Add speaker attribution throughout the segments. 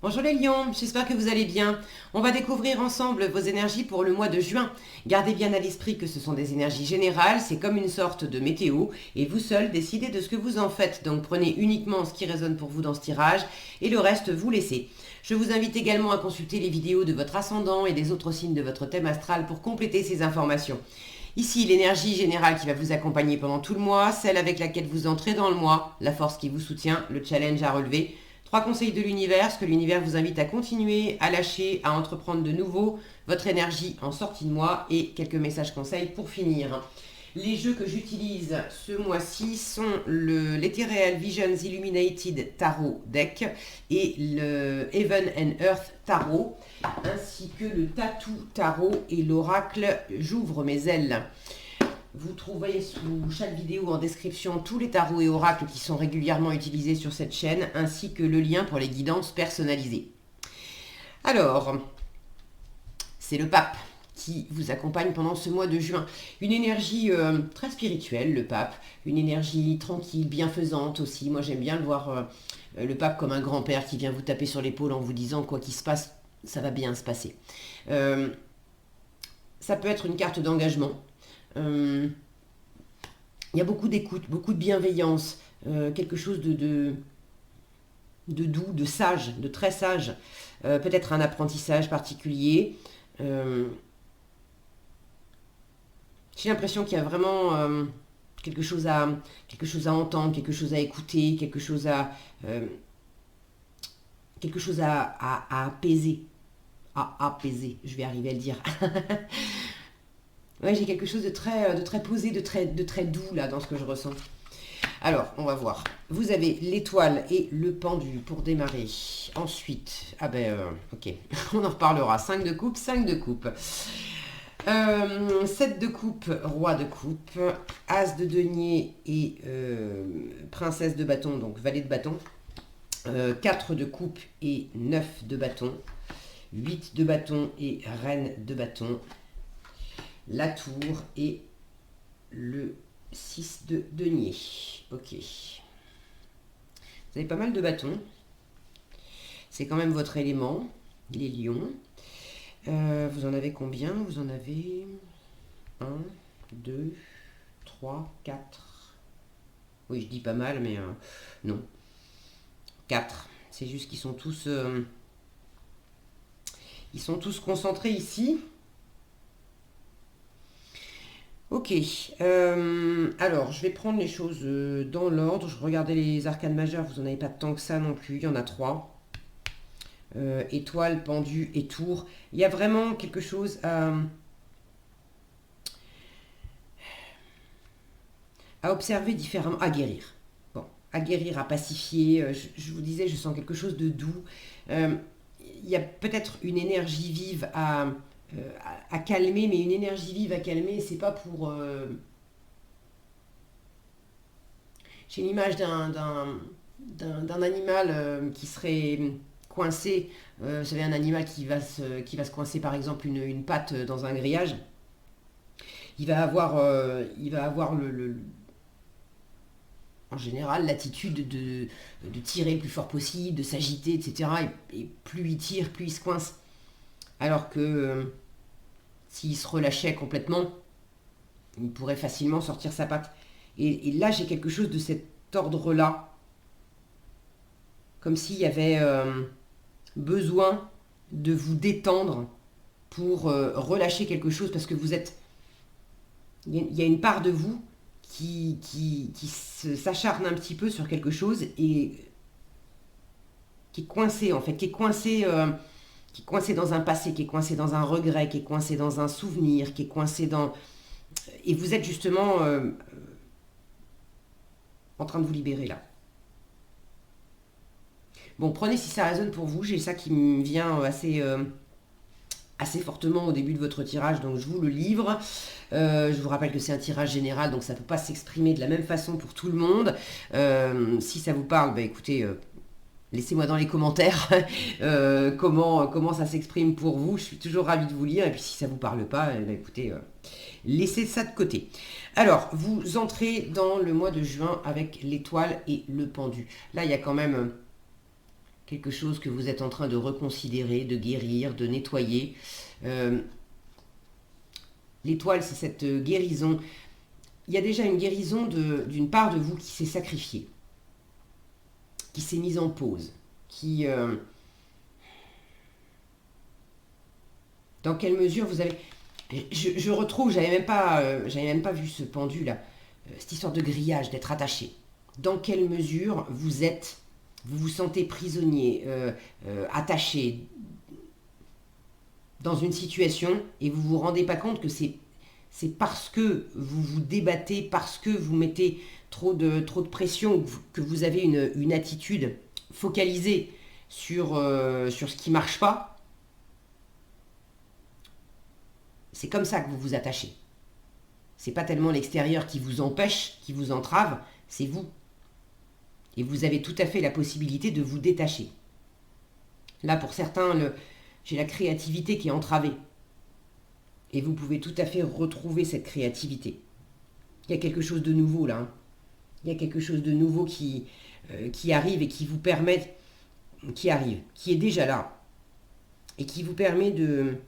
Speaker 1: Bonjour les lions, j'espère que vous allez bien. On va découvrir ensemble vos énergies pour le mois de juin. Gardez bien à l'esprit que ce sont des énergies générales, c'est comme une sorte de météo et vous seul décidez de ce que vous en faites. Donc prenez uniquement ce qui résonne pour vous dans ce tirage et le reste vous laissez. Je vous invite également à consulter les vidéos de votre ascendant et des autres signes de votre thème astral pour compléter ces informations. Ici, l'énergie générale qui va vous accompagner pendant tout le mois, celle avec laquelle vous entrez dans le mois, la force qui vous soutient, le challenge à relever. 3 conseils de l'univers, ce que l'univers vous invite à continuer, à lâcher, à entreprendre de nouveau, votre énergie en sortie de mois et quelques messages conseils pour finir. Les jeux que j'utilise ce mois-ci sont l'Ethereal Visions Illuminated Tarot Deck et le Heaven and Earth Tarot, ainsi que le Tattoo Tarot et l'Oracle J'ouvre mes ailes. Vous trouverez sous chaque vidéo en description tous les tarots et oracles qui sont régulièrement utilisés sur cette chaîne, ainsi que le lien pour les guidances personnalisées. Alors, c'est le pape qui vous accompagne pendant ce mois de juin. Une énergie très spirituelle, le pape, une énergie tranquille, bienfaisante aussi. Moi j'aime bien le voir, le pape comme un grand-père qui vient vous taper sur l'épaule en vous disant quoi qu'il se passe, ça va bien se passer. Ça peut être une carte d'engagement. Il y a beaucoup d'écoute, beaucoup de bienveillance, quelque chose de doux, de sage, de très sage, peut-être un apprentissage particulier. J'ai l'impression qu'il y a vraiment quelque chose à entendre, quelque chose à écouter, quelque chose à apaiser. À apaiser, je vais arriver à le dire. Ouais, j'ai quelque chose de très posé, de très doux là dans ce que je ressens. Alors, on va voir. Vous avez l'étoile et le pendu pour démarrer. Ensuite, ok, on en reparlera. 5 de coupe, 5 de coupe. 7 de coupe, roi de coupe. As de denier et princesse de bâton, donc valet de bâton. 4 de coupe et 9 de bâton. 8 de bâton et reine de bâton. La tour et le 6 de denier. Ok. Vous avez pas mal de bâtons. C'est quand même votre élément, les lions. Vous en avez combien? Vous en avez 1, 2, 3, 4. Oui, je dis pas mal, mais non. 4. C'est juste qu'ils sont tous... ils sont tous concentrés ici. Ok, alors je vais prendre les choses dans l'ordre. Je regardais les arcanes majeures, vous n'en avez pas tant que ça non plus, il y en a 3. Étoile, pendu et tour. Il y a vraiment quelque chose à observer différemment, à guérir. Bon, à guérir, à pacifier. Je vous disais, je sens quelque chose de doux. Il y a peut-être une énergie vive à calmer, mais une énergie vive à calmer, c'est pas pour... J'ai l'image d'un animal qui serait coincé. Vous savez, un animal qui va se coincer, par exemple, une patte dans un grillage. Il va avoir en général l'attitude de tirer le plus fort possible, de s'agiter, etc. Et plus il tire, plus il se coince. Alors que s'il se relâchait complètement, il pourrait facilement sortir sa patte. Et là, j'ai quelque chose de cet ordre-là. Comme s'il y avait besoin de vous détendre pour relâcher quelque chose. Parce que vous êtes... Il y a une part de vous qui s'acharne un petit peu sur quelque chose et qui est coincée, en fait. Qui est coincée dans un passé, qui est coincé dans un regret, qui est coincé dans un souvenir, qui est coincé dans... Et vous êtes justement en train de vous libérer là. Bon, prenez si ça résonne pour vous. J'ai ça qui me vient assez fortement au début de votre tirage, donc je vous le livre. Je vous rappelle que c'est un tirage général, donc ça ne peut pas s'exprimer de la même façon pour tout le monde. Si ça vous parle, écoutez... laissez-moi dans les commentaires comment ça s'exprime pour vous. Je suis toujours ravie de vous lire. Et puis si ça ne vous parle pas, écoutez, laissez ça de côté. Alors, vous entrez dans le mois de juin avec l'étoile et le pendu. Là, il y a quand même quelque chose que vous êtes en train de reconsidérer, de guérir, de nettoyer. L'étoile, c'est cette guérison. Il y a déjà une guérison d'une part de vous qui s'est sacrifiée, qui s'est mise en pause, qui... dans quelle mesure vous avez... Je retrouve, j'avais même pas vu ce pendu là, cette histoire de grillage, d'être attaché. Dans quelle mesure vous vous sentez prisonnier, attaché dans une situation et vous vous rendez pas compte que c'est parce que vous vous débattez, parce que vous mettez trop de pression, que vous avez une attitude focalisée sur ce qui marche pas. C'est comme ça que vous vous attachez. C'est pas tellement l'extérieur qui vous empêche, qui vous entrave, c'est vous. Et vous avez tout à fait la possibilité de vous détacher. Là, pour certains, j'ai la créativité qui est entravée. Et vous pouvez tout à fait retrouver cette créativité. Il y a quelque chose de nouveau là. Il y a quelque chose de nouveau qui arrive et qui vous permet, qui arrive, qui est déjà là. Et qui vous permet de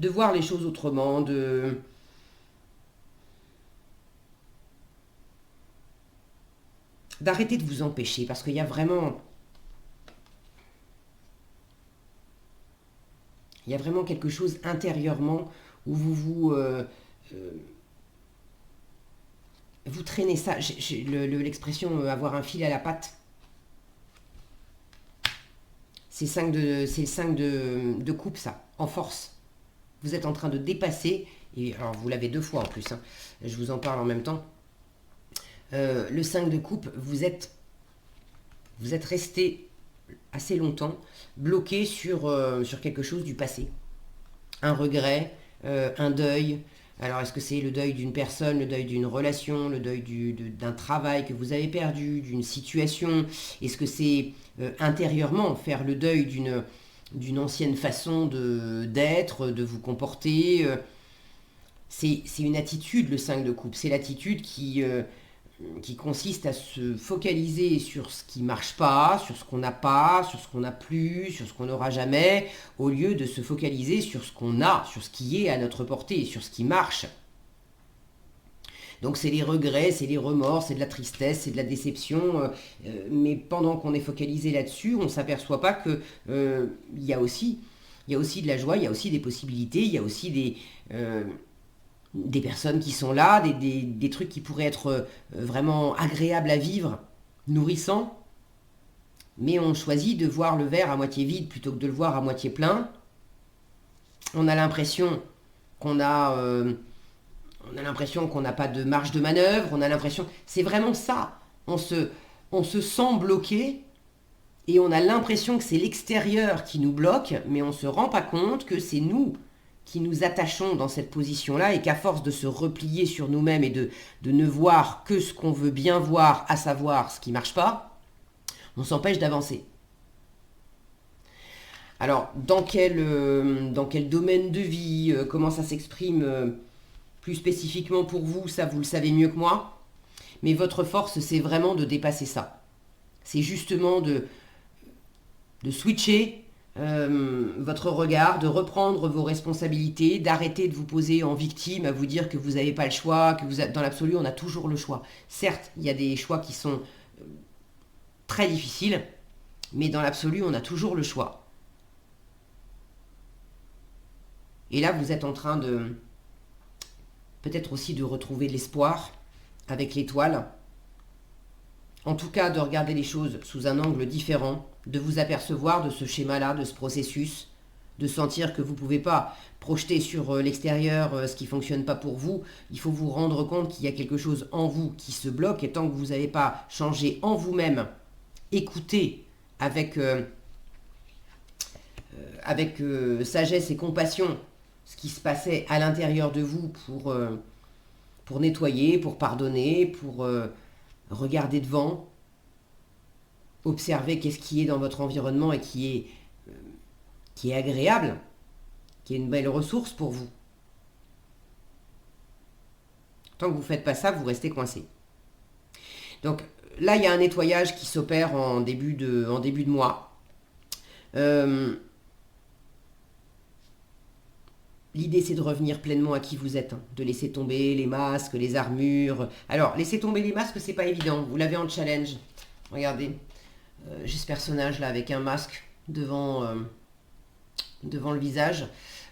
Speaker 1: voir les choses autrement, d'arrêter de vous empêcher, parce qu'il y a vraiment quelque chose intérieurement où vous traînez ça. J'ai l'expression avoir un fil à la patte. C'est le 5 de coupe, ça, en force. Vous êtes en train de dépasser, et alors vous l'avez 2 fois en plus, hein, je vous en parle en même temps. Le 5 de coupe, vous êtes resté assez longtemps bloqué sur quelque chose du passé. Un regret, un deuil. Alors est-ce que c'est le deuil d'une personne, le deuil d'une relation, le deuil d'un travail que vous avez perdu, d'une situation? Est-ce que c'est intérieurement faire le deuil d'une ancienne façon d'être, de vous comporter? C'est une attitude, le 5 de coupe. C'est l'attitude qui consiste à se focaliser sur ce qui marche pas, sur ce qu'on n'a pas, sur ce qu'on n'a plus, sur ce qu'on n'aura jamais, au lieu de se focaliser sur ce qu'on a, sur ce qui est à notre portée, sur ce qui marche. Donc c'est les regrets, c'est les remords, c'est de la tristesse, c'est de la déception, mais pendant qu'on est focalisé là-dessus, on ne s'aperçoit pas que il y a aussi de la joie, il y a aussi des possibilités, il y a aussi des personnes qui sont là, des trucs qui pourraient être vraiment agréables à vivre, nourrissants, mais on choisit de voir le verre à moitié vide plutôt que de le voir à moitié plein. On a l'impression qu'on n'a pas de marge de manœuvre, on a l'impression... C'est vraiment ça. On se sent bloqué et on a l'impression que c'est l'extérieur qui nous bloque, mais on ne se rend pas compte que c'est nous qui nous attachons dans cette position-là et qu'à force de se replier sur nous-mêmes et de ne voir que ce qu'on veut bien voir, à savoir ce qui ne marche pas, on s'empêche d'avancer. Alors, dans quel domaine de vie, comment ça s'exprime plus spécifiquement pour vous, ça vous le savez mieux que moi, mais votre force, c'est vraiment de dépasser ça. C'est justement de switcher votre regard, de reprendre vos responsabilités, d'arrêter de vous poser en victime, à vous dire que vous n'avez pas le choix, dans l'absolu, on a toujours le choix. Certes, il y a des choix qui sont très difficiles, mais dans l'absolu, on a toujours le choix. Et là, vous êtes en train peut-être aussi de retrouver l'espoir avec l'étoile. En tout cas, de regarder les choses sous un angle différent, de vous apercevoir de ce schéma-là, de ce processus, de sentir que vous ne pouvez pas projeter sur l'extérieur ce qui ne fonctionne pas pour vous. Il faut vous rendre compte qu'il y a quelque chose en vous qui se bloque, et tant que vous n'avez pas changé en vous-même, écoutez avec sagesse et compassion ce qui se passait à l'intérieur de vous pour nettoyer, pour pardonner, pour regarder devant, observer qu'est-ce qui est dans votre environnement et qui est agréable, qui est une belle ressource pour vous. Tant que vous ne faites pas ça, vous restez coincé. Donc, là, il y a un nettoyage qui s'opère en début de mois. Euh, L'idée, c'est de revenir pleinement à qui vous êtes, hein, de laisser tomber les masques, les armures. Alors, laisser tomber les masques, c'est pas évident. Vous l'avez en challenge. Regardez, j'ai ce personnage-là avec un masque devant le visage.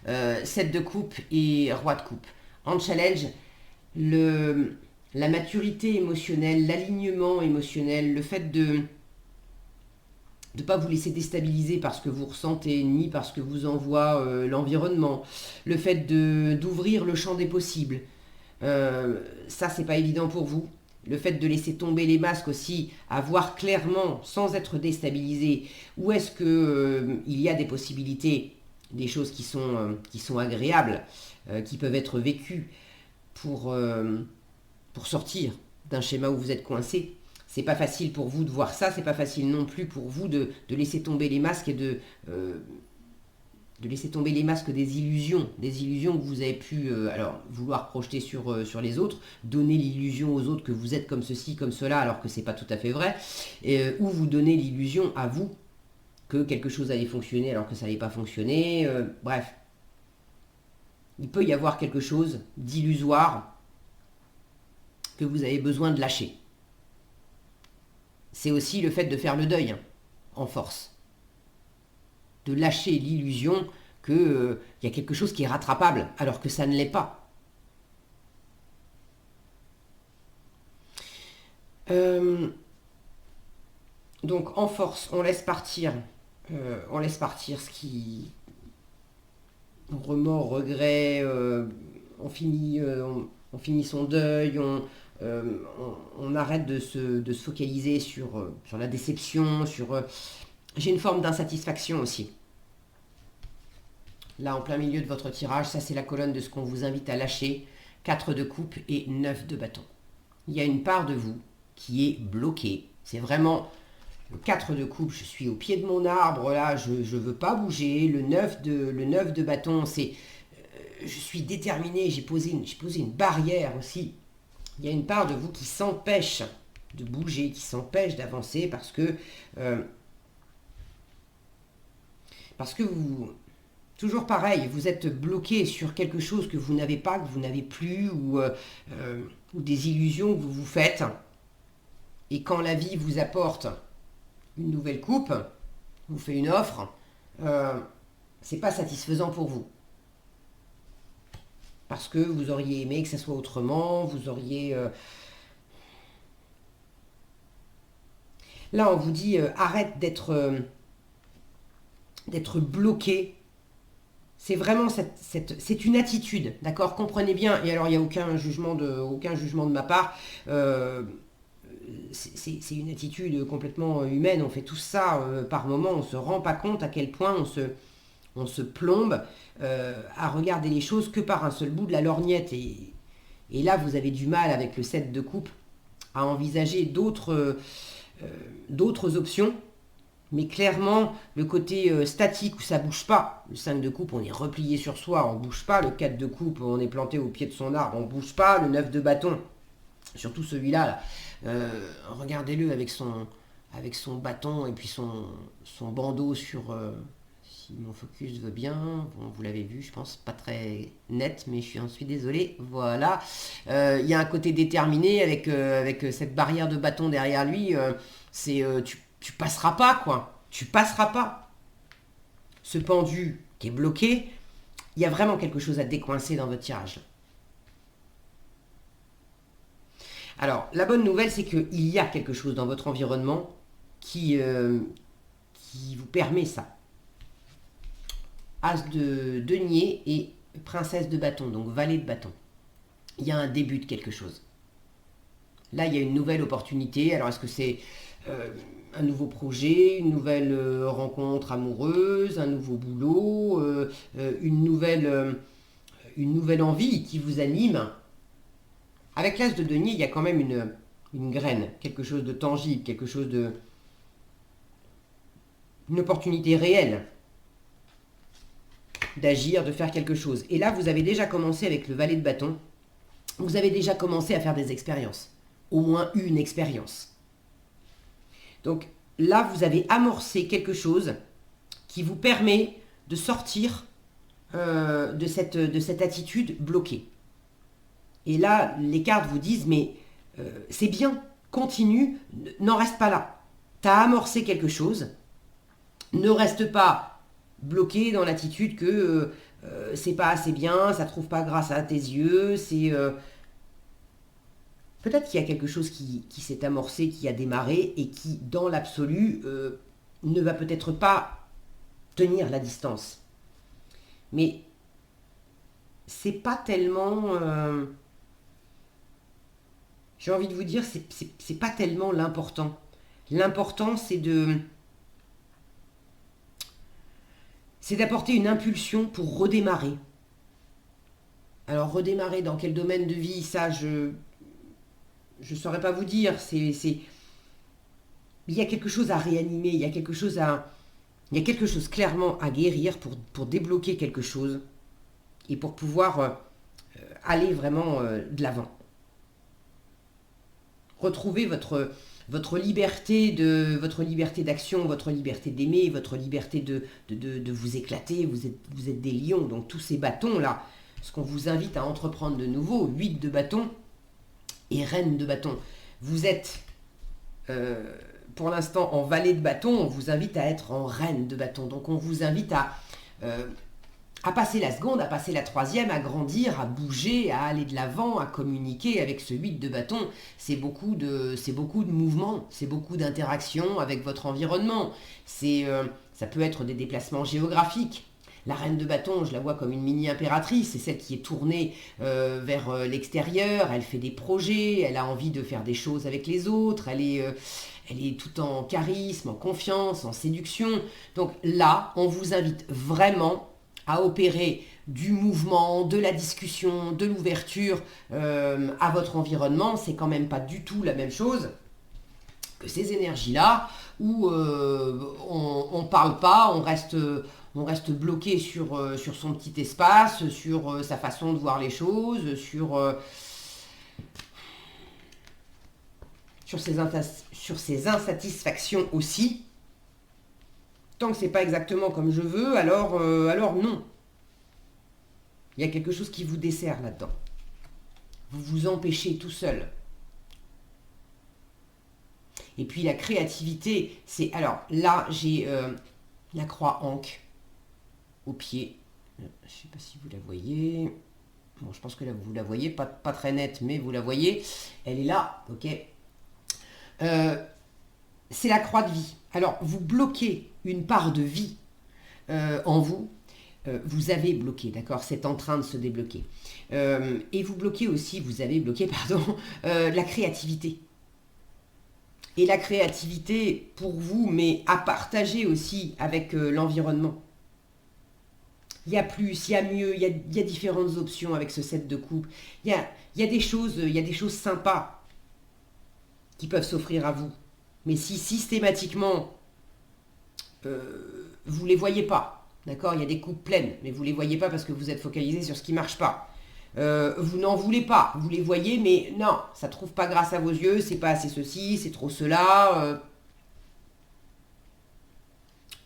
Speaker 1: 7 de coupe et roi de coupe. En challenge, la maturité émotionnelle, l'alignement émotionnel, le fait de ne pas vous laisser déstabiliser par ce que vous ressentez, ni par ce que vous envoie l'environnement, le fait d'ouvrir le champ des possibles, ça c'est pas évident pour vous. Le fait de laisser tomber les masques aussi, à voir clairement, sans être déstabilisé, où est-ce que il y a des possibilités, des choses qui sont agréables, qui peuvent être vécues pour sortir d'un schéma où vous êtes coincé. C'est pas facile pour vous de voir ça, c'est pas facile non plus pour vous de laisser tomber les masques et de laisser tomber les masques des illusions que vous avez pu alors vouloir projeter sur les autres, donner l'illusion aux autres que vous êtes comme ceci, comme cela, alors que c'est pas tout à fait vrai, ou vous donner l'illusion à vous que quelque chose allait fonctionner alors que ça n'allait pas fonctionner, bref. Il peut y avoir quelque chose d'illusoire que vous avez besoin de lâcher. C'est aussi le fait de faire le deuil, hein, en force. De lâcher l'illusion qu'il y a quelque chose qui est rattrapable, alors que ça ne l'est pas. Donc en force, on laisse partir ce qui... remords, regrets, on finit son deuil, on arrête de se focaliser sur la déception, j'ai une forme d'insatisfaction aussi. Là, en plein milieu de votre tirage, ça c'est la colonne de ce qu'on vous invite à lâcher. 4 de coupe et 9 de bâton. Il y a une part de vous qui est bloquée. C'est vraiment le 4 de coupe, je suis au pied de mon arbre, là, je ne veux pas bouger. Le 9 de bâton, c'est... je suis déterminé, j'ai posé une barrière aussi. Il y a une part de vous qui s'empêche de bouger, qui s'empêche d'avancer parce que vous, toujours pareil, vous êtes bloqué sur quelque chose que vous n'avez pas, que vous n'avez plus, ou des illusions que vous vous faites. Et quand la vie vous apporte une nouvelle coupe, vous fait une offre, c'est pas satisfaisant pour vous. Parce que vous auriez aimé que ça soit autrement, vous auriez... Là, on vous dit, arrête d'être bloqué. C'est vraiment c'est une attitude, d'accord? Comprenez bien, et alors il n'y a aucun jugement de ma part. C'est une attitude complètement humaine, on fait tout ça par moment, on ne se rend pas compte à quel point on se plombe à regarder les choses que par un seul bout de la lorgnette. Et là, vous avez du mal avec le 7 de coupe à envisager d'autres options. Mais clairement, le côté statique où ça ne bouge pas, le 5 de coupe, on est replié sur soi, on ne bouge pas. Le 4 de coupe, on est planté au pied de son arbre, on ne bouge pas. Le 9 de bâton, surtout celui-là, là, regardez-le avec son bâton et puis son bandeau sur... si mon focus veut bien, bon, vous l'avez vu, je pense, pas très net, mais je suis désolée, voilà. Il y a un côté déterminé avec cette barrière de bâton derrière lui, tu passeras pas, quoi. Tu passeras pas. Ce pendu qui est bloqué, il y a vraiment quelque chose à décoincer dans votre tirage. Alors, la bonne nouvelle, c'est qu'il y a quelque chose dans votre environnement qui vous permet ça. As de denier et princesse de bâton, donc valet de bâton. Il y a un début de quelque chose. Là, il y a une nouvelle opportunité. Alors, est-ce que c'est un nouveau projet, une nouvelle rencontre amoureuse, un nouveau boulot, une nouvelle envie qui vous anime? Avec l'as de denier, il y a quand même une graine, quelque chose de tangible, quelque chose une opportunité réelle d'agir, de faire quelque chose. Et là, vous avez déjà commencé avec le valet de bâton. Vous avez déjà commencé à faire des expériences. Au moins une expérience. Donc là, vous avez amorcé quelque chose qui vous permet de sortir de cette attitude bloquée. Et là, les cartes vous disent, mais c'est bien, continue, n'en reste pas là. Tu as amorcé quelque chose, ne reste pas bloqué dans l'attitude que c'est pas assez bien, ça ne trouve pas grâce à tes yeux, c'est... Peut-être qu'il y a quelque chose qui s'est amorcé, qui a démarré et qui, dans l'absolu, ne va peut-être pas tenir la distance. Mais c'est pas tellement... j'ai envie de vous dire, c'est pas tellement l'important. L'important, c'est d'apporter une impulsion pour redémarrer. Alors, redémarrer dans quel domaine de vie, ça, je ne saurais pas vous dire. Il y a quelque chose à réanimer, il y a quelque chose clairement à guérir pour débloquer quelque chose et pour pouvoir aller vraiment de l'avant. Retrouver votre liberté d'action, votre liberté d'aimer, votre liberté de vous éclater. Vous êtes des lions, donc tous ces bâtons là, ce qu'on vous invite à entreprendre de nouveau, 8 de bâtons et reine de bâtons. Vous êtes pour l'instant en valet de bâton, on vous invite à être en reine de bâton. Donc on vous invite à passer la seconde, à passer la troisième, à grandir, à bouger, à aller de l'avant, à communiquer avec ce 8 de bâton. C'est beaucoup de mouvements, c'est beaucoup d'interactions avec votre environnement. Ça peut être des déplacements géographiques. La reine de bâton, je la vois comme une mini-impératrice, c'est celle qui est tournée vers l'extérieur, elle fait des projets, elle a envie de faire des choses avec les autres, elle est tout en charisme, en confiance, en séduction. Donc là, on vous invite vraiment à opérer du mouvement, de la discussion, de l'ouverture à votre environnement. C'est quand même pas du tout la même chose que ces énergies-là où on parle pas, on reste bloqué sur son petit espace, sur sa façon de voir les choses, sur ses insatisfactions aussi. Tant que c'est pas exactement comme je veux, alors non. Il y a quelque chose qui vous dessert là-dedans. Vous vous empêchez tout seul. Et puis la créativité, c'est... Alors là, j'ai la croix Ankh au pied. Je ne sais pas si vous la voyez. Bon, je pense que là, vous la voyez. Pas très nette, mais vous la voyez. Elle est là, ok. C'est la croix de vie. Alors, vous bloquez une part de vie en vous. Vous avez bloqué, d'accord? C'est en train de se débloquer. Et vous avez bloqué, la créativité. Et la créativité pour vous, mais à partager aussi avec l'environnement. Il y a plus, il y a mieux, il y a différentes options avec ce set de coupe. Il y a des choses sympas qui peuvent s'offrir à vous. Mais si systématiquement, vous ne les voyez pas, d'accord? Il y a des coupes pleines, mais vous ne les voyez pas parce que vous êtes focalisé sur ce qui ne marche pas. Vous n'en voulez pas, vous les voyez, mais non, ça ne trouve pas grâce à vos yeux, c'est pas assez ceci, c'est trop cela.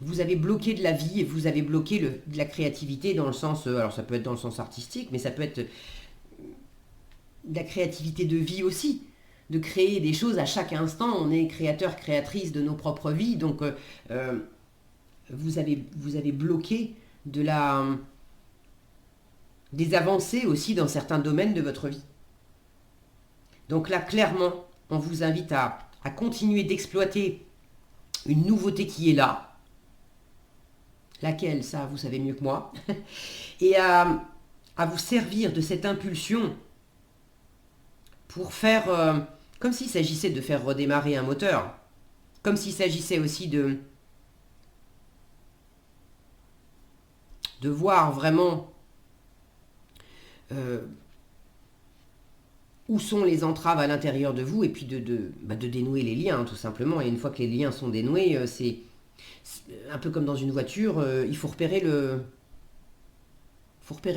Speaker 1: Vous avez bloqué de la vie et vous avez bloqué de la créativité dans le sens, alors ça peut être dans le sens artistique, mais ça peut être de la créativité de vie aussi, de créer des choses à chaque instant. On est créateur, créatrice de nos propres vies, donc vous avez bloqué des avancées aussi dans certains domaines de votre vie. Donc là, clairement, on vous invite à continuer d'exploiter une nouveauté qui est là. Laquelle, ça, vous savez mieux que moi. Et à vous servir de cette impulsion pour faire... comme s'il s'agissait de faire redémarrer un moteur. Comme s'il s'agissait aussi de voir vraiment où sont les entraves à l'intérieur de vous et puis de dénouer les liens, tout simplement. Et une fois que les liens sont dénoués, c'est un peu comme dans une voiture, il faut repérer le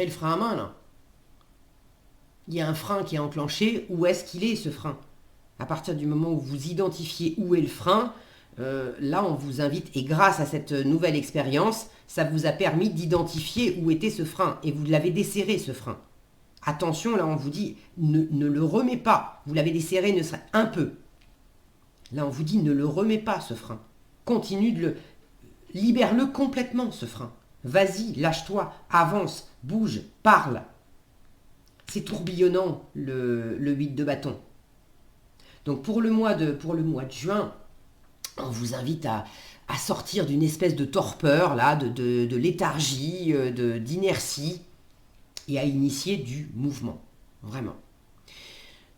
Speaker 1: frein à main, là. Il y a un frein qui est enclenché, où est-ce qu'il est ce frein? À partir du moment où vous identifiez où est le frein, là, on vous invite, et grâce à cette nouvelle expérience, ça vous a permis d'identifier où était ce frein, et vous l'avez desserré, ce frein. Attention, là, on vous dit, ne le remets pas. Vous l'avez desserré, ne serait un peu. Là, on vous dit, ne le remets pas, ce frein. Continue de le... Libère-le complètement, ce frein. Vas-y, lâche-toi, avance, bouge, parle. C'est tourbillonnant, le 8 de bâton. Donc, pour le mois de juin, on vous invite à sortir d'une espèce de torpeur, là, de léthargie, d'inertie, et à initier du mouvement. Vraiment.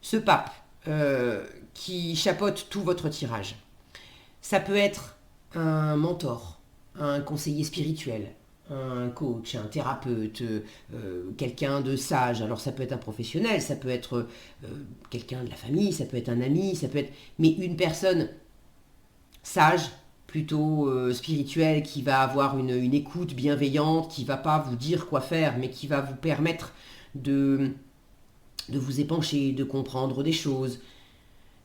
Speaker 1: Ce pape qui chapeaute tout votre tirage, ça peut être un mentor, un conseiller spirituel, un coach, un thérapeute, quelqu'un de sage. Alors ça peut être un professionnel, ça peut être quelqu'un de la famille, ça peut être un ami, ça peut être... Mais une personne sage, plutôt spirituelle, qui va avoir une écoute bienveillante, qui va pas vous dire quoi faire, mais qui va vous permettre de vous épancher, de comprendre des choses.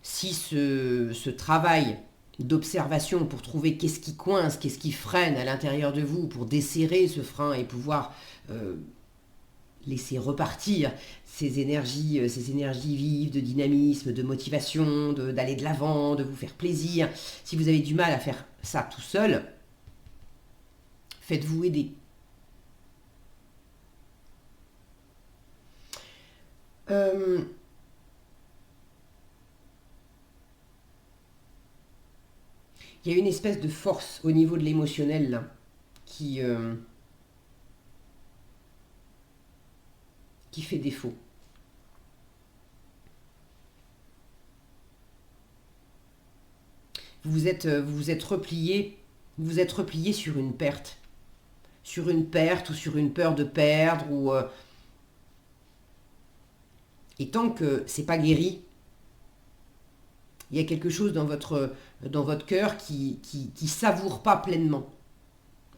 Speaker 1: Si ce travail d'observation pour trouver qu'est-ce qui coince, qu'est-ce qui freine à l'intérieur de vous, pour desserrer ce frein et pouvoir laisser repartir ces énergies vives, de dynamisme, de motivation, d'aller de l'avant, de vous faire plaisir. Si vous avez du mal à faire ça tout seul, faites-vous aider. Il y a une espèce de force au niveau de l'émotionnel là, qui fait défaut. Vous êtes replié sur une perte. Sur une perte ou sur une peur de perdre. Et tant que c'est pas guéri, il y a quelque chose dans votre cœur qui savoure pas pleinement.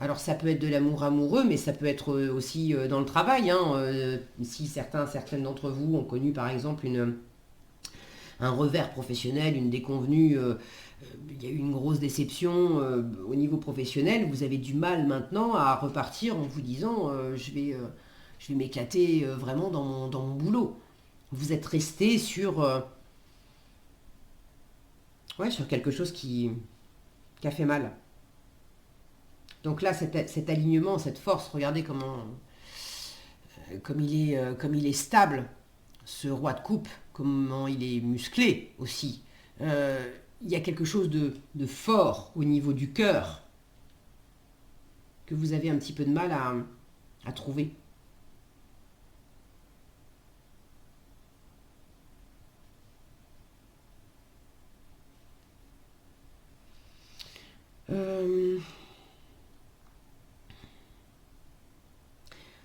Speaker 1: Alors ça peut être de l'amour amoureux, mais ça peut être aussi dans le travail. Si certaines d'entre vous ont connu par exemple un revers professionnel, une déconvenue, il y a eu une grosse déception au niveau professionnel, vous avez du mal maintenant à repartir en vous disant je vais m'éclater vraiment dans mon boulot. Vous êtes resté sur quelque chose qui a fait mal. Donc là, cet alignement, cette force, regardez comme il est stable, ce roi de coupe, comment il est musclé aussi. Il y a quelque chose de fort au niveau du cœur que vous avez un petit peu de mal à trouver.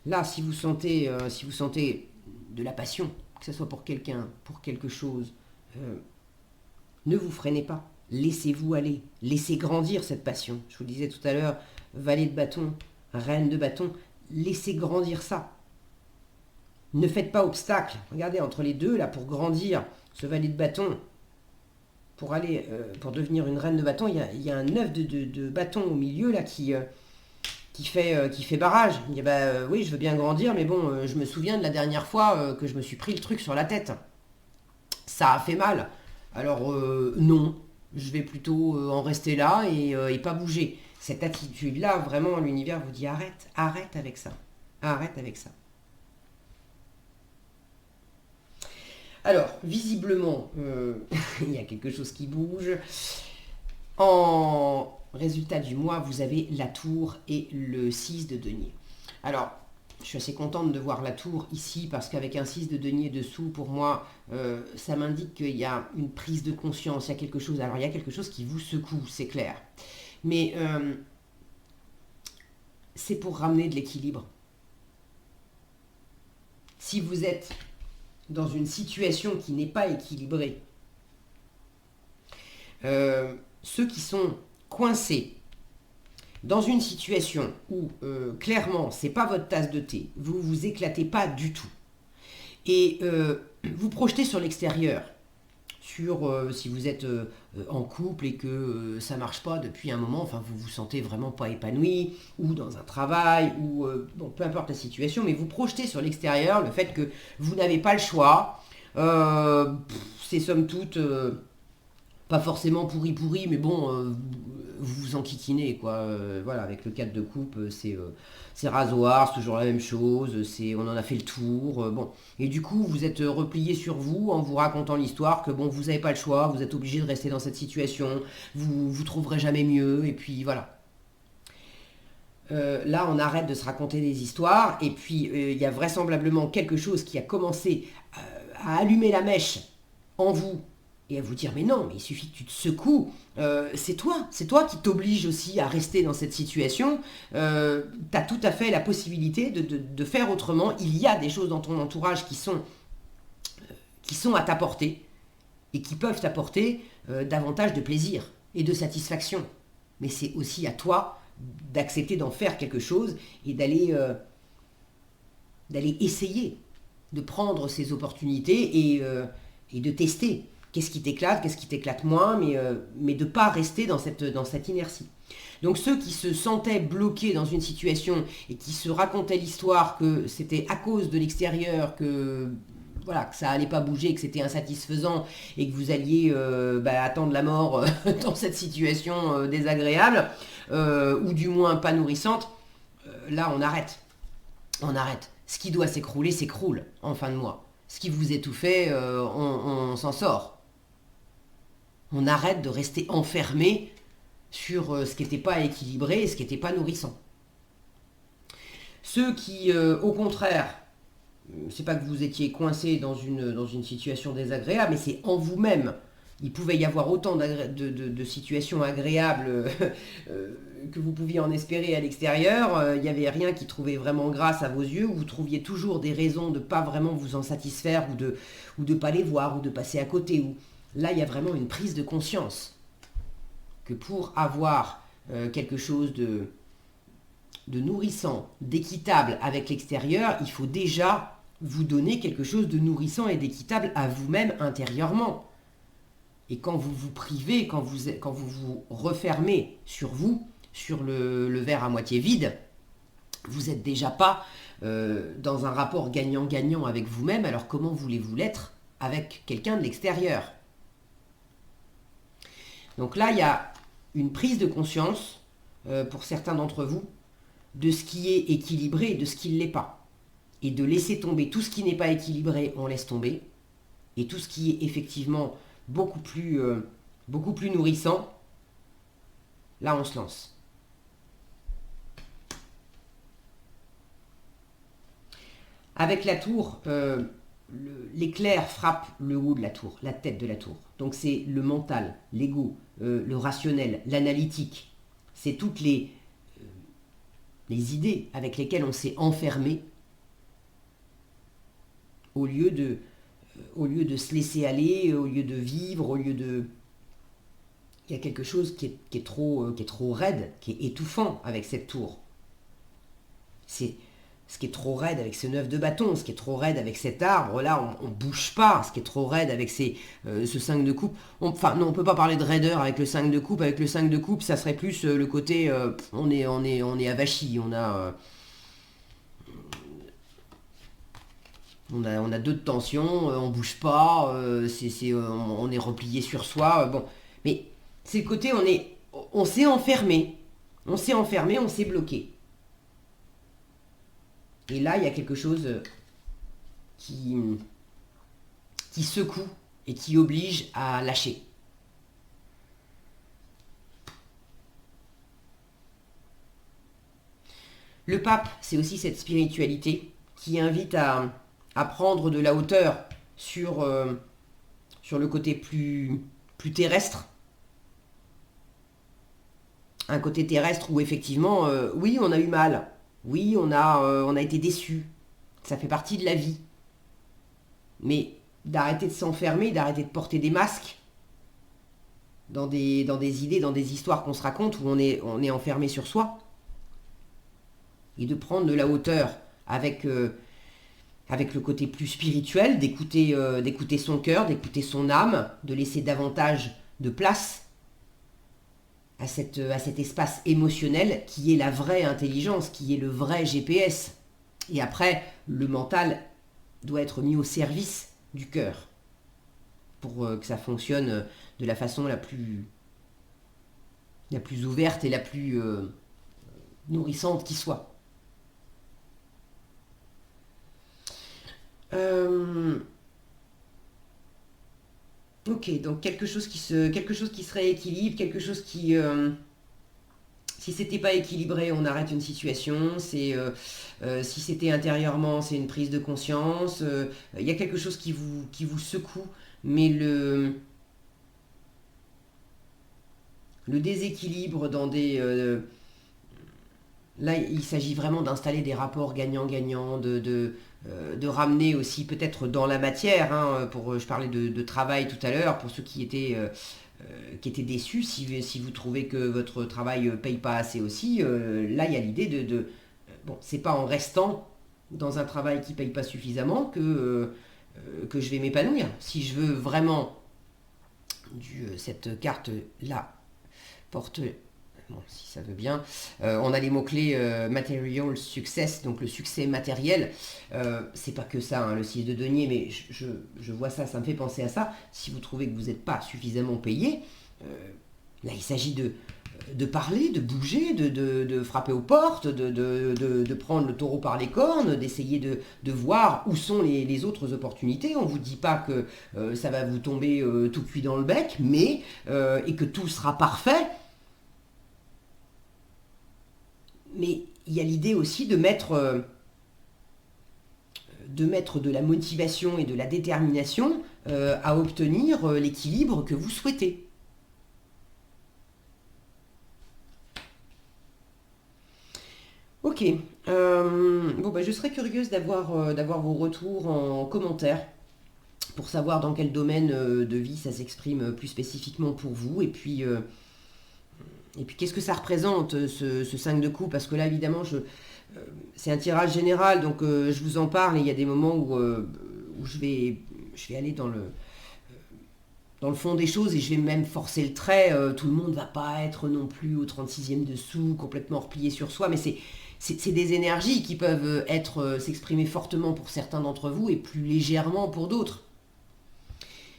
Speaker 1: Là, si vous sentez de la passion, que ce soit pour quelqu'un, pour quelque chose, ne vous freinez pas. Laissez-vous aller. Laissez grandir cette passion. Je vous disais tout à l'heure, valet de bâton, reine de bâton, laissez grandir ça. Ne faites pas obstacle. Regardez, entre les deux, là, pour grandir ce valet de bâton, pour devenir une reine de bâton, il y a un œuf de bâton au milieu, là, qui fait barrage. Il dit oui, je veux bien grandir, mais bon, je me souviens de la dernière fois que je me suis pris le truc sur la tête. Ça a fait mal. Alors non, je vais plutôt en rester là et pas bouger. Cette attitude-là, vraiment, l'univers vous dit arrête avec ça. Arrête avec ça. Alors, visiblement, il y a quelque chose qui bouge. En résultat du mois, vous avez la tour et le 6 de denier. Alors, je suis assez contente de voir la tour ici parce qu'avec un 6 de denier dessous, pour moi, ça m'indique qu'il y a une prise de conscience, il y a quelque chose. Alors, il y a quelque chose qui vous secoue, c'est clair. Mais c'est pour ramener de l'équilibre. Si vous êtes dans une situation qui n'est pas équilibrée, ceux qui sont coincés dans une situation où clairement c'est pas votre tasse de thé, vous vous éclatez pas du tout et vous projetez sur l'extérieur sur si vous êtes en couple et que ça marche pas depuis un moment, enfin vous vous sentez vraiment pas épanoui, ou dans un travail, ou bon, peu importe la situation, mais vous projetez sur l'extérieur le fait que vous n'avez pas le choix. C'est somme toute pas forcément pourri, mais bon, vous vous enquiquinez, quoi. Voilà, avec le cadre de coupe, c'est rasoir, c'est toujours la même chose, on en a fait le tour, bon. Et du coup, vous êtes replié sur vous en vous racontant l'histoire que, bon, vous n'avez pas le choix, vous êtes obligé de rester dans cette situation, vous trouverez jamais mieux, et puis voilà. Là, on arrête de se raconter des histoires, et puis il y a vraisemblablement quelque chose qui a commencé à allumer la mèche en vous et à vous dire mais non, mais il suffit que tu te secoues, c'est toi qui t'oblige aussi à rester dans cette situation, tu as tout à fait la possibilité de faire autrement, il y a des choses dans ton entourage qui sont à ta portée et qui peuvent t'apporter davantage de plaisir et de satisfaction. Mais c'est aussi à toi d'accepter d'en faire quelque chose et d'aller essayer de prendre ces opportunités et de tester. Qu'est-ce qui t'éclate moins, mais de ne pas rester dans cette inertie. Donc ceux qui se sentaient bloqués dans une situation et qui se racontaient l'histoire que c'était à cause de l'extérieur, que voilà, que ça allait pas bouger, que c'était insatisfaisant et que vous alliez attendre la mort dans cette situation désagréable, ou du moins pas nourrissante, là on arrête. On arrête. Ce qui doit s'écrouler, s'écroule en fin de mois. Ce qui vous étouffait, on s'en sort. On arrête de rester enfermé sur ce qui n'était pas équilibré et ce qui n'était pas nourrissant. Ceux qui, au contraire, c'est pas que vous étiez coincé dans une situation désagréable, mais c'est en vous-même. Il pouvait y avoir autant de situations agréables que vous pouviez en espérer à l'extérieur. Il n'y avait rien qui trouvait vraiment grâce à vos yeux, où vous trouviez toujours des raisons de ne pas vraiment vous en satisfaire, ou de pas les voir, ou de passer à côté. Là, il y a vraiment une prise de conscience que pour avoir quelque chose de nourrissant, d'équitable avec l'extérieur, il faut déjà vous donner quelque chose de nourrissant et d'équitable à vous-même intérieurement. Et quand vous vous privez, quand vous vous refermez sur vous, sur le verre à moitié vide, vous n'êtes déjà pas dans un rapport gagnant-gagnant avec vous-même, alors comment voulez-vous l'être avec quelqu'un de l'extérieur? Donc là, il y a une prise de conscience, pour certains d'entre vous, de ce qui est équilibré et de ce qui ne l'est pas. Et de laisser tomber tout ce qui n'est pas équilibré, on laisse tomber. Et tout ce qui est effectivement beaucoup plus nourrissant, là on se lance. Avec la tour, l'éclair frappe le haut de la tour, la tête de la tour. Donc c'est le mental, l'ego, le rationnel, l'analytique. C'est toutes les idées avec lesquelles on s'est enfermé au lieu de se laisser aller, au lieu de vivre, au lieu de... Il y a quelque chose qui est trop raide, qui est étouffant avec cette tour. C'est ce qui est trop raide avec ce 9 de bâton, ce qui est trop raide avec cet arbre, là on bouge pas, ce qui est trop raide avec ce 5 de coupe. Enfin non, on peut pas parler de raideur avec le 5 de coupe. Avec le 5 de coupe, ça serait plus le côté on est avachi, on a deux de tension, on bouge pas, on est replié sur soi, bon. Mais c'est le côté on s'est enfermé, on s'est bloqué. Et là, il y a quelque chose qui secoue et qui oblige à lâcher. Le pape, c'est aussi cette spiritualité qui invite à prendre de la hauteur sur le côté plus terrestre. Un côté terrestre où effectivement, oui, on a eu mal. Oui, on a été déçus. Ça fait partie de la vie. Mais d'arrêter de s'enfermer, d'arrêter de porter des masques dans des idées, dans des histoires qu'on se raconte où on est enfermé sur soi. Et de prendre de la hauteur avec avec le côté plus spirituel, d'écouter son cœur, d'écouter son âme, de laisser davantage de place à cet espace émotionnel qui est la vraie intelligence, qui est le vrai GPS. Et après, le mental doit être mis au service du cœur pour que ça fonctionne de la façon la plus ouverte et la plus nourrissante qui soit. Ok, donc quelque chose qui se rééquilibre, quelque chose qui, si c'était pas équilibré, on arrête une situation. Si c'était intérieurement, c'est une prise de conscience. Il y a quelque chose qui vous secoue, mais le déséquilibre dans des là, il s'agit vraiment d'installer des rapports gagnant-gagnant, de ramener aussi peut-être dans la matière, hein, je parlais de travail tout à l'heure, pour ceux qui étaient déçus, si vous trouvez que votre travail ne paye pas assez aussi, là il y a l'idée bon, c'est pas en restant dans un travail qui ne paye pas suffisamment que je vais m'épanouir. Si je veux vraiment, cette carte-là porte... Bon, si ça veut bien. On a les mots-clés material success, donc le succès matériel. C'est pas que ça, hein, le 6 de denier, mais je vois ça, ça me fait penser à ça. Si vous trouvez que vous n'êtes pas suffisamment payé, là il s'agit de parler, de bouger, de frapper aux portes, de prendre le taureau par les cornes, d'essayer de voir où sont les autres opportunités. On ne vous dit pas que ça va vous tomber tout cuit dans le bec, mais et que tout sera parfait. Mais il y a l'idée aussi de mettre de la motivation et de la détermination à obtenir l'équilibre que vous souhaitez. Ok. Bon, bah, je serais curieuse d'avoir vos retours en commentaire pour savoir dans quel domaine de vie ça s'exprime plus spécifiquement pour vous. Et puis qu'est-ce que ça représente ce 5 de coupe? Parce que là, évidemment, c'est un tirage général, donc je vous en parle. Et il y a des moments où je vais aller dans le fond des choses et je vais même forcer le trait. Tout le monde ne va pas être non plus au 36e dessous, complètement replié sur soi. Mais c'est des énergies qui peuvent s'exprimer fortement pour certains d'entre vous et plus légèrement pour d'autres.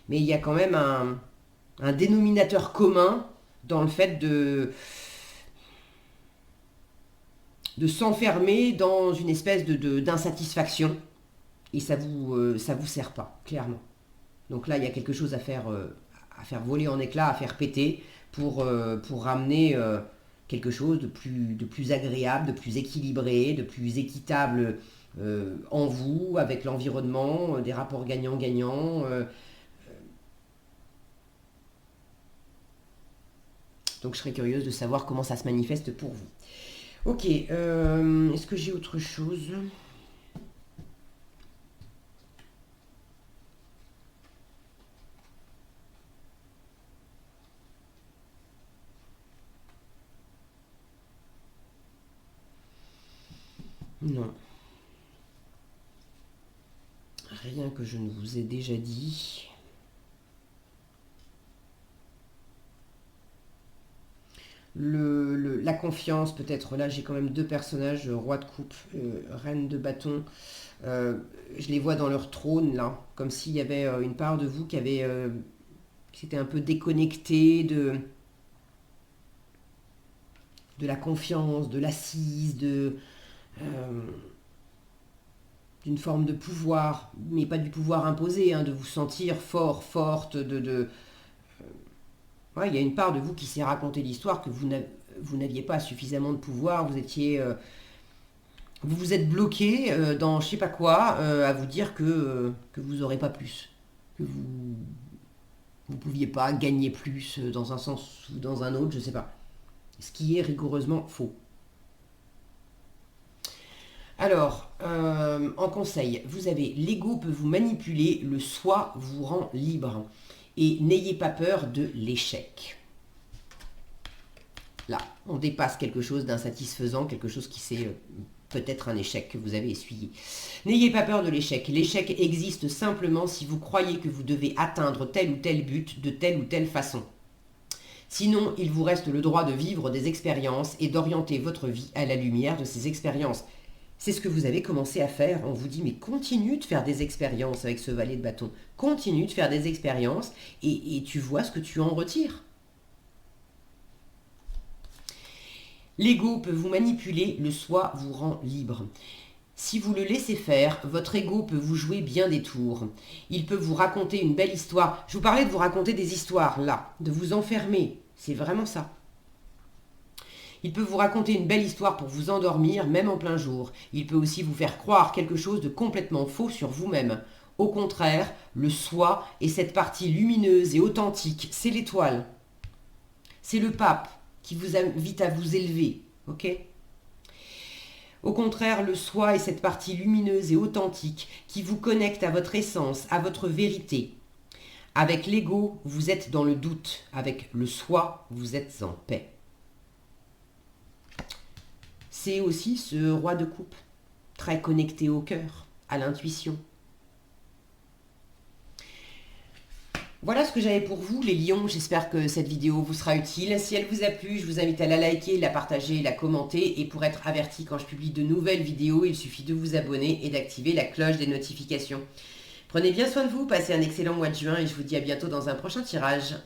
Speaker 1: Mais il y a quand même un dénominateur commun dans le fait de s'enfermer dans une espèce d'insatisfaction et ça vous sert pas, clairement. Donc là, il y a quelque chose à faire voler en éclats, à faire péter pour ramener quelque chose de plus agréable, de plus équilibré, de plus équitable en vous, avec l'environnement, des rapports gagnant-gagnant. Donc je serais curieuse de savoir comment ça se manifeste pour vous. Ok, est-ce que j'ai autre chose ? Non. Rien que je ne vous ai déjà dit. La confiance, peut-être, là j'ai quand même deux personnages, roi de coupe, reine de bâton. Je les vois dans leur trône là, comme s'il y avait une part de vous qui s'était un peu déconnectée de la confiance, de l'assise, d'une forme de pouvoir, mais pas du pouvoir imposé, hein, de vous sentir fort, forte, ouais, il y a une part de vous qui s'est raconté l'histoire que vous n'aviez pas suffisamment de pouvoir, vous vous êtes bloqué dans je sais pas quoi, à vous dire que vous n'aurez pas plus, que vous pouviez pas gagner plus dans un sens ou dans un autre, je sais pas. Ce qui est rigoureusement faux. Alors, en conseil, vous avez l'ego peut vous manipuler, le soi vous rend libre. Et n'ayez pas peur de l'échec. Là, on dépasse quelque chose d'insatisfaisant, quelque chose qui s'est peut-être un échec que vous avez essuyé. N'ayez pas peur de l'échec. L'échec existe simplement si vous croyez que vous devez atteindre tel ou tel but de telle ou telle façon. Sinon, il vous reste le droit de vivre des expériences et d'orienter votre vie à la lumière de ces expériences. C'est ce que vous avez commencé à faire. On vous dit, mais continue de faire des expériences avec ce valet de bâton. Continue de faire des expériences et tu vois ce que tu en retires. L'ego peut vous manipuler, le soi vous rend libre. Si vous le laissez faire, votre ego peut vous jouer bien des tours. Il peut vous raconter une belle histoire. Je vous parlais de vous raconter des histoires, là, de vous enfermer. C'est vraiment ça. Il peut vous raconter une belle histoire pour vous endormir, même en plein jour. Il peut aussi vous faire croire quelque chose de complètement faux sur vous-même. Au contraire, le soi est cette partie lumineuse et authentique. C'est l'étoile. C'est le pape qui vous invite à vous élever. Ok ? Au contraire, le soi est cette partie lumineuse et authentique qui vous connecte à votre essence, à votre vérité. Avec l'ego, vous êtes dans le doute. Avec le soi, vous êtes en paix. C'est aussi ce roi de coupe, très connecté au cœur, à l'intuition. Voilà ce que j'avais pour vous, les lions. J'espère que cette vidéo vous sera utile. Si elle vous a plu, je vous invite à la liker, la partager, la commenter. Et pour être averti quand je publie de nouvelles vidéos, il suffit de vous abonner et d'activer la cloche des notifications. Prenez bien soin de vous, passez un excellent mois de juin et je vous dis à bientôt dans un prochain tirage.